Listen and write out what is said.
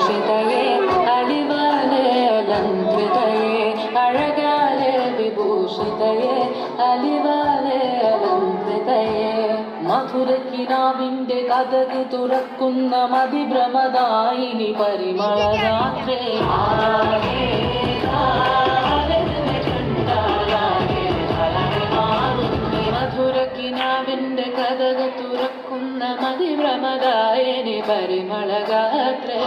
വിഭൂഷിതയേ അലിവാലെ അലങ്കൃതയേ അഴകാലെ വിഭൂഷിതയേ അലിവാലെ അലങ്കൃതയേ മധുരക്കിനാവിന്റെ കഥക് തുറക്കുന്ന മതിഭ്രമദായിനി പരിമളഗാത്രേ മധുരക്കിനാവിന്റെ കഥക് തുറക്കുന്ന മതിഭ്രമദായിനി പരിമളഗാത്രേ